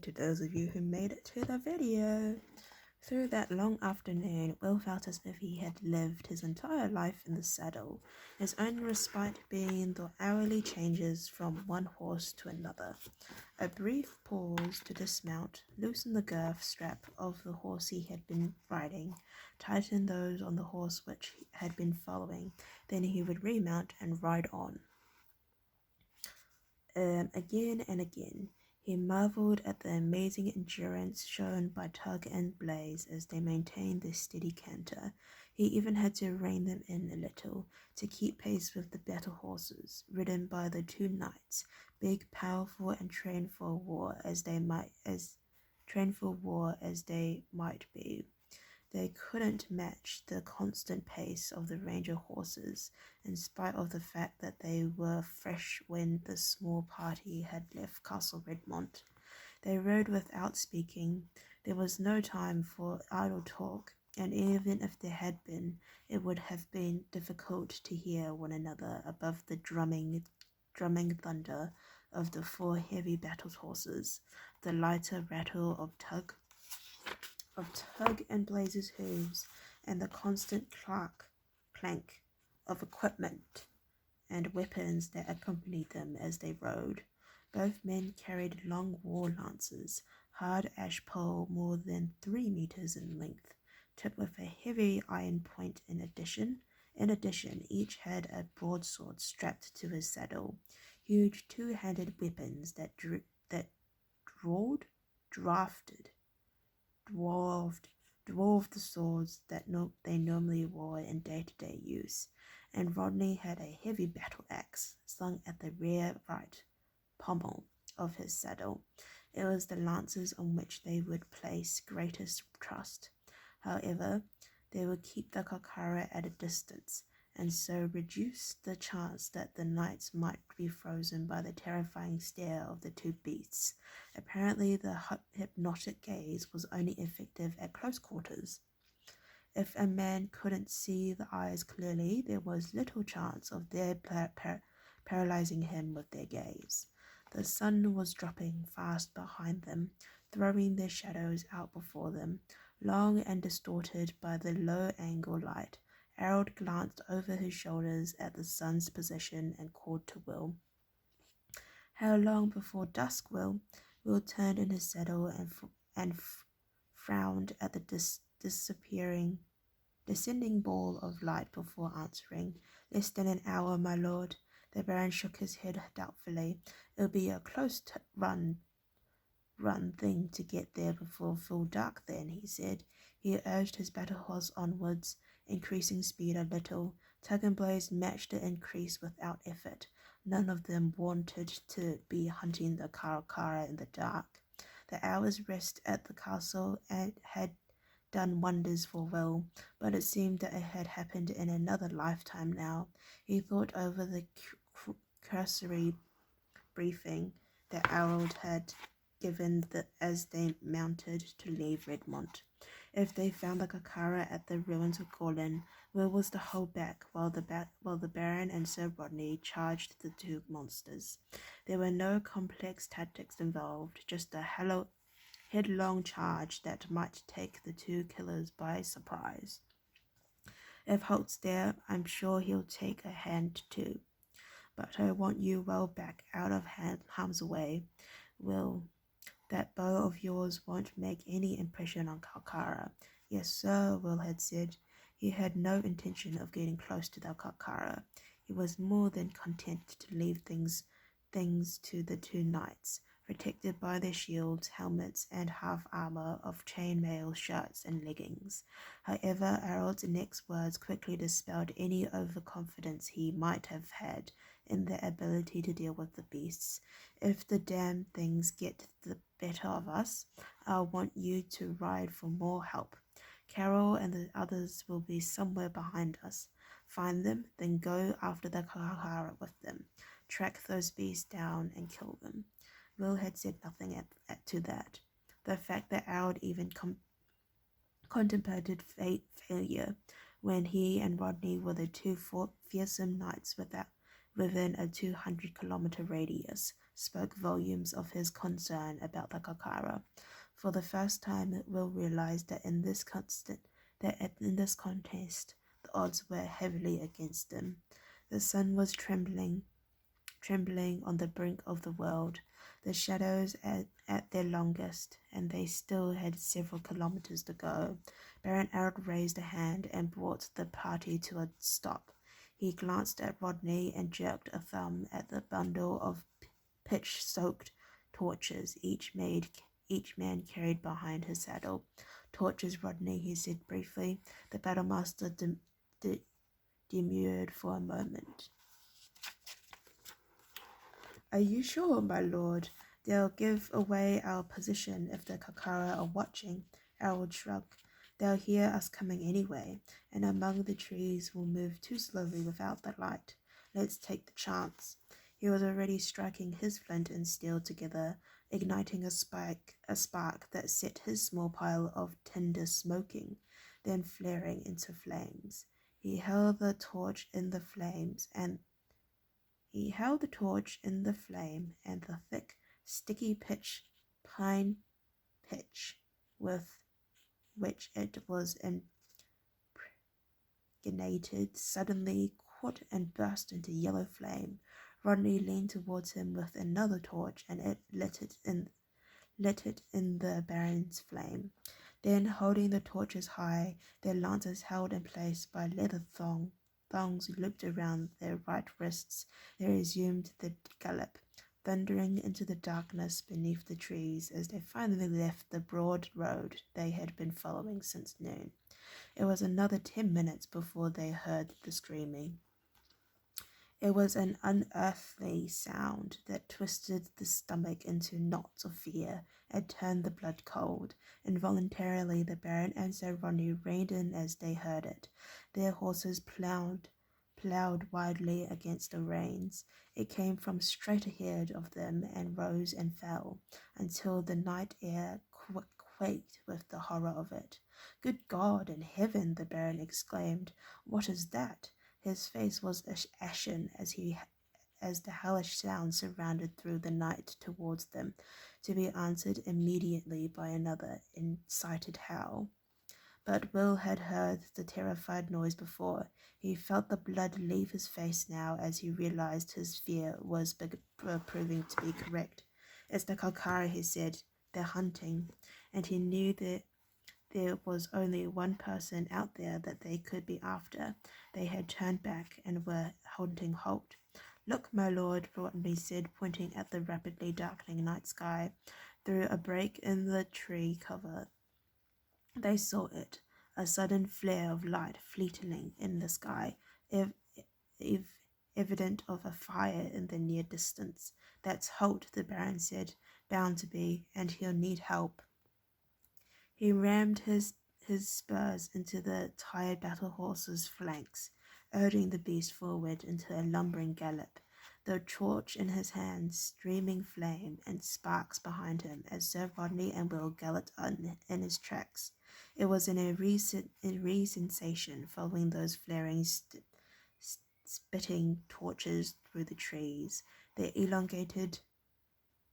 To those of you who made it to the video. Through that long afternoon, Will felt as if he had lived his entire life in the saddle, his only respite being the hourly changes from one horse to another. A brief pause to dismount, loosen the girth strap of the horse he had been riding, tighten those on the horse which he had been following, then he would remount and ride on. Again and again. He marveled at the amazing endurance shown by Tug and Blaze as they maintained their steady canter. He even had to rein them in a little to keep pace with the better horses, ridden by the two knights, big, powerful, and trained for war as they might be. They couldn't match the constant pace of the Ranger horses, in spite of the fact that they were fresh when the small party had left Castle Redmont. They rode without speaking. There was no time for idle talk, and even if there had been, it would have been difficult to hear one another above the drumming thunder of the four heavy battle horses, the lighter rattle of Tug and Blaze's hooves, and the constant clank of equipment and weapons that accompanied them as they rode. Both men carried long war lances, hard ash pole more than 3 meters in length, tipped with a heavy iron point in addition. In addition, each had a broadsword strapped to his saddle, huge two-handed weapons that dwarfed the swords that they normally wore in day-to-day use, and Rodney had a heavy battle axe slung at the rear right pommel of his saddle. It was the lances on which they would place greatest trust. However, they would keep the Kakara at a distance, and so reduce the chance that the knights might be frozen by the terrifying stare of the two beasts. Apparently, the hypnotic gaze was only effective at close quarters. If a man couldn't see the eyes clearly, there was little chance of their paralyzing him with their gaze. The sun was dropping fast behind them, throwing their shadows out before them, long and distorted by the low-angle light. Harold glanced over his shoulders at the sun's position and called to Will. "How long before dusk, Will?" Will turned in his saddle and frowned at the descending ball of light before answering. "Less than an hour, my lord." The Baron shook his head doubtfully. "It'll be a close run thing to get there before full dark then," he said. He urged his battle horse onwards, increasing speed a little. Tug and Blaze matched the increase without effort. None of them wanted to be hunting the Karakara in the dark. The hour's rest at the castle had done wonders for Will, but it seemed that it had happened in another lifetime now. He thought over the cursory briefing that Harold had given as they mounted to leave Redmont. If they found the Kakara at the Ruins of Gorlan, Will was to hold back while the Baron and Sir Rodney charged the two monsters. There were no complex tactics involved, just a headlong charge that might take the two killers by surprise. "If Holt's there, I'm sure he'll take a hand too. But I want you well back out of harm's way, Will. That bow of yours won't make any impression on Kakara." "Yes, sir," Will had said. He had no intention of getting close to the Kakara. He was more than content to leave things to the two knights, protected by their shields, helmets, and half-armor of chainmail shirts and leggings. However, Harold's next words quickly dispelled any overconfidence he might have had in their ability to deal with the beasts. "If the damn things get the better of us, I'll want you to ride for more help. Carol and the others will be somewhere behind us. Find them, then go after the Kakara with them. Track those beasts down and kill them." Will had said nothing to that. The fact that Harold even contemplated failure when he and Rodney were the two fearsome knights within a 200-kilometer radius spoke volumes of his concern about the Kakara. For the first time, Will realized that in this contest, the odds were heavily against them. The sun was trembling on the brink of the world, the shadows at their longest, and they still had several kilometers to go. Baron Arad raised a hand and brought the party to a stop. He glanced at Rodney and jerked a thumb at the bundle of pitch-soaked torches each man carried behind his saddle. Torches, Rodney, he said briefly. The battlemaster demurred for a moment. Are you sure, my lord? They'll give away our position if the Kakara are watching. Harold shrugged. They'll hear us coming anyway, and among the trees will move too slowly without the light. Let's take the chance. He was already striking his flint and steel together, igniting a spark that set his small pile of tinder smoking, then flaring into flames. He held the torch in the flame, and the thick, sticky pine pitch with which it was impregnated suddenly caught and burst into yellow flame. Rodney leaned towards him with another torch, and it lit it in the Baron's flame. Then, holding the torches high, their lances held in place by leather thongs looped around their right wrists, they resumed the gallop, thundering into the darkness beneath the trees as they finally left the broad road they had been following since noon. It was another 10 minutes before they heard the screaming. It was an unearthly sound that twisted the stomach into knots of fear and turned the blood cold. Involuntarily, the Baron and Sir Rodney reined in as they heard it. Their horses ploughed wildly against the reins. It came from straight ahead of them and rose and fell until the night air quaked with the horror of it. "Good God in heaven!" the Baron exclaimed. "What is that?" His face was ashen as the hellish sound surrounded through the night towards them, to be answered immediately by another incited howl. But Will had heard the terrified noise before. He felt the blood leave his face now as he realized his fear was proving to be correct. "It's the Kalkara," he said. "They're hunting." And he knew that there was only one person out there that they could be after. They had turned back and were holding halt. "Look, my lord," Rodney said, pointing at the rapidly darkening night sky. Through a break in the tree cover, they saw it, a sudden flare of light fleeting in the sky, evident of a fire in the near distance. "That's Holt," the Baron said. "Bound to be, and he'll need help." He rammed his spurs into the tired battle horse's flanks, urging the beast forward into a lumbering gallop, the torch in his hand streaming flame and sparks behind him as Sir Rodney and Will galloped on in his tracks. It was an eerie sensation following those flaring, spitting torches through the trees, their elongated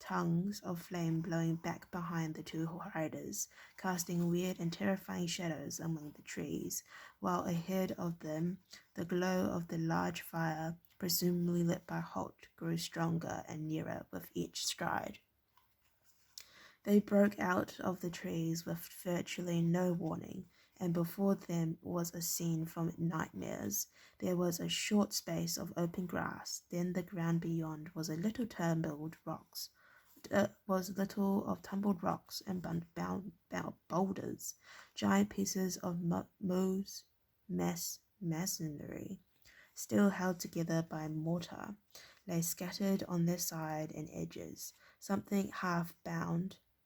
tongues of flame blowing back behind the two riders, casting weird and terrifying shadows among the trees, while ahead of them the glow of the large fire, presumably lit by Holt, grew stronger and nearer with each stride. They broke out of the trees with virtually no warning, and before them was a scene from nightmares. There was a short space of open grass, then the ground beyond was little of tumbled rocks and boulders, giant pieces of masonry, still held together by mortar, lay scattered on their side and edges, something half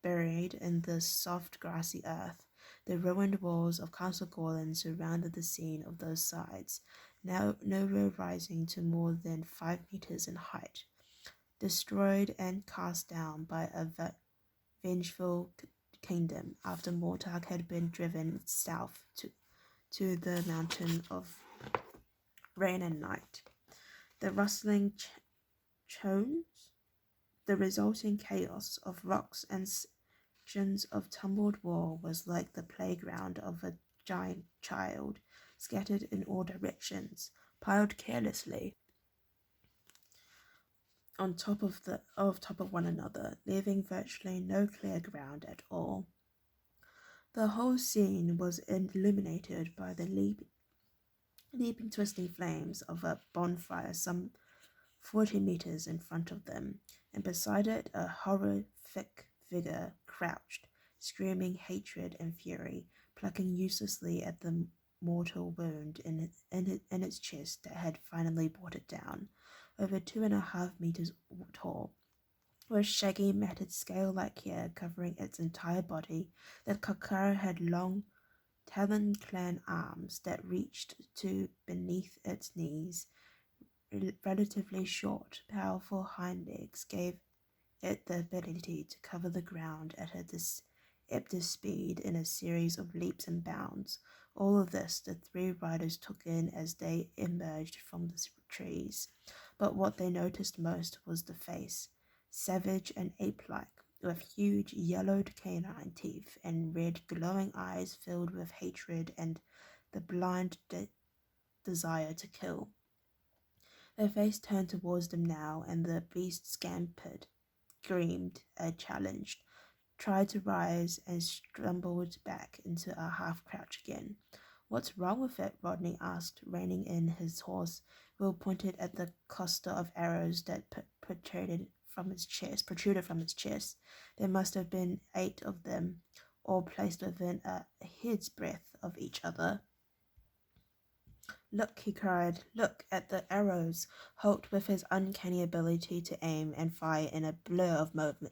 buried in the soft grassy earth. The ruined walls of Castle Gorlan surrounded the scene of those sides, now nowhere rising to more than 5 meters in height. Destroyed and cast down by a vengeful kingdom after Mortag had been driven south to the mountain of rain and night. The rustling The resulting chaos of rocks and sections of tumbled wall was like the playground of a giant child, scattered in all directions, piled carelessly on top of one another, leaving virtually no clear ground at all. The whole scene was illuminated by the leaping, twisting flames of a bonfire some 40 meters in front of them, and beside it a horrific figure crouched, screaming hatred and fury, plucking uselessly at the mortal wound in its chest that had finally brought it down. Over 2.5 meters tall, with shaggy, matted scale-like hair covering its entire body, the Kakara had long, talon-clad arms that reached to beneath its knees. Relatively short, powerful hind legs gave it the ability to cover the ground at a deceptive speed in a series of leaps and bounds. All of this the three riders took in as they emerged from the trees. But what they noticed most was the face, savage and ape-like, with huge yellowed canine teeth and red glowing eyes filled with hatred and the blind desire to kill. Their face turned towards them now, and the beast scampered, screamed, challenged, tried to rise, and stumbled back into a half-crouch again. "What's wrong with it?" Rodney asked, reining in his horse. Will pointed at the cluster of arrows that protruded from its chest. There must have been 8 of them, all placed within a head's breadth of each other. "Look," he cried, "look at the arrows!" Holt, with his uncanny ability to aim and fire in a blur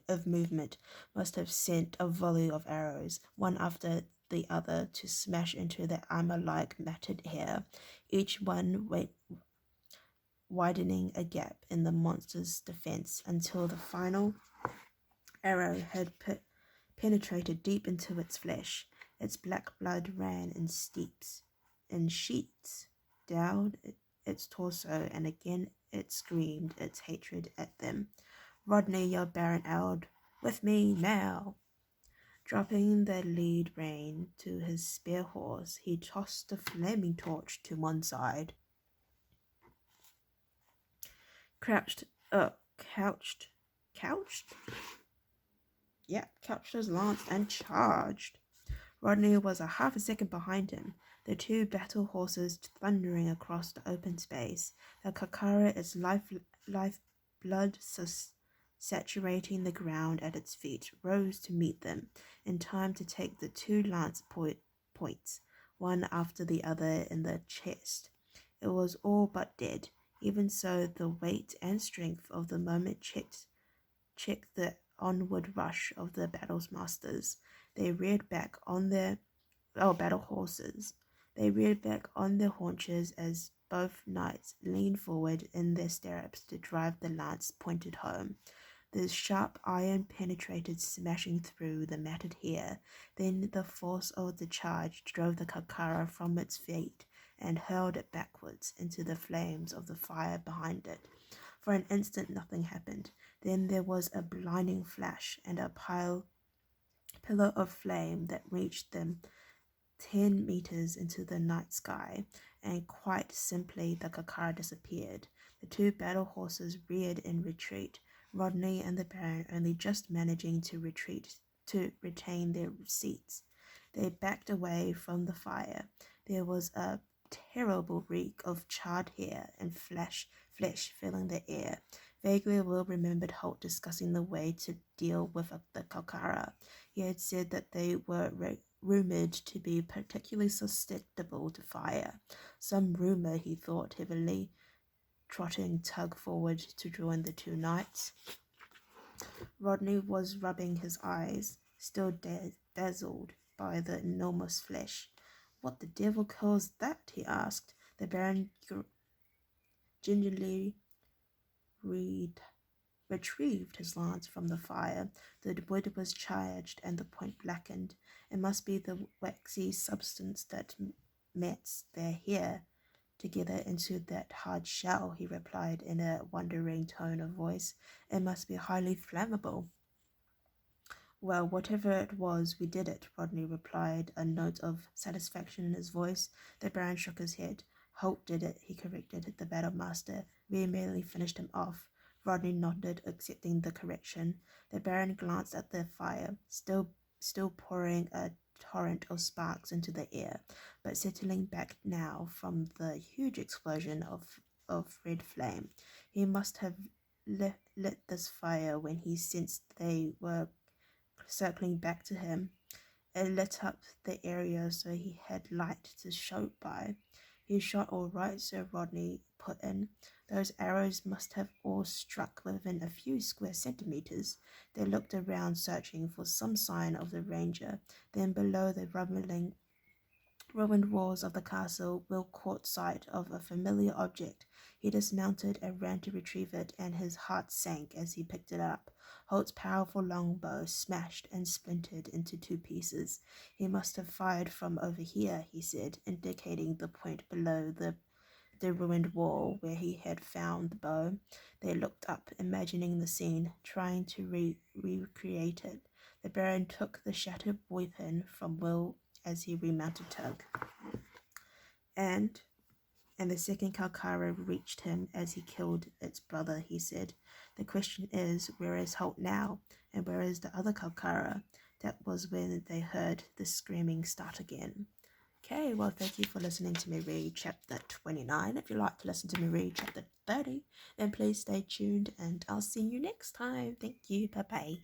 of movement, must have sent a volley of arrows, one after the other, to smash into the armor-like matted hair, each one widening a gap in the monster's defense until the final arrow had penetrated deep into its flesh. Its black blood ran in sheets down its torso, and again it screamed its hatred at them. "Rodney," yelled Baron Eld, "with me now!" Dropping the lead rein to his spear horse, he tossed the flaming torch to one side. Couched his lance and charged. Rodney was a half a second behind him, the 2 battle horses thundering across the open space, the Kakara, its lifeblood saturating the ground at its feet, rose to meet them, in time to take the 2 lance points, one after the other, in the chest. It was all but dead. Even so, the weight and strength of the moment checked the onward rush of the battle's masters. They reared back on their battle horses. They reared back on their haunches as both knights leaned forward in their stirrups to drive the lance pointed home. The sharp iron penetrated, smashing through the matted hair. Then the force of the charge drove the Kakara from its feet and hurled it backwards into the flames of the fire behind it. For an instant nothing happened. Then there was a blinding flash and a pillar of flame that reached them 10 meters into the night sky, and quite simply the Kakara disappeared. The 2 battle horses reared in retreat, Rodney and the Baron only just managing to retain their seats. They backed away from the fire. There was a terrible reek of charred hair and flesh filling the air. Vaguely, Will remembered Holt discussing the way to deal with the Kakara. He had said that they were rumored to be particularly susceptible to fire. Some rumor, he thought heavily, trotting Tug forward to join the 2 knights. Rodney was rubbing his eyes, still dazzled by the enormous flesh. "What the devil calls that?" he asked. The Baron gingerly retrieved his lance from the fire. The wood was charged and the point blackened. It must be the waxy substance that mats their hair together into that hard shell, he replied in a wondering tone of voice. It must be highly flammable. Well, whatever it was, we did it, Rodney replied, a note of satisfaction in his voice. The Baron shook his head. Holt did it, he corrected the battle master. We merely finished him off. Rodney nodded, accepting the correction. The Baron glanced at the fire, still pouring a torrent of sparks into the air, but settling back now from the huge explosion of red flame. He must have lit this fire when he sensed they were circling back to him. It lit up the area so he had light to shoot by. "You shot all right, Sir," Rodney put in. "Those arrows must have all struck within a few square centimeters." They looked around, searching for some sign of the ranger. Then below the ruined walls of the castle, Will caught sight of a familiar object. He dismounted and ran to retrieve it, and his heart sank as he picked it up. Holt's powerful longbow smashed and splintered into 2 pieces. "He must have fired from over here," he said, indicating the point below the ruined wall where he had found the bow. They looked up, imagining the scene, trying to recreate it. The Baron took the shattered weapon from Will as he remounted Tug. And the second Kalkara reached him as he killed its brother, he said. "The question is, where is Holt now? And where is the other Kalkara?" That was when they heard the screaming start again. Okay, well, thank you for listening to me read chapter 29. If you'd like to listen to me read chapter 30, then please stay tuned and I'll see you next time. Thank you. Bye-bye.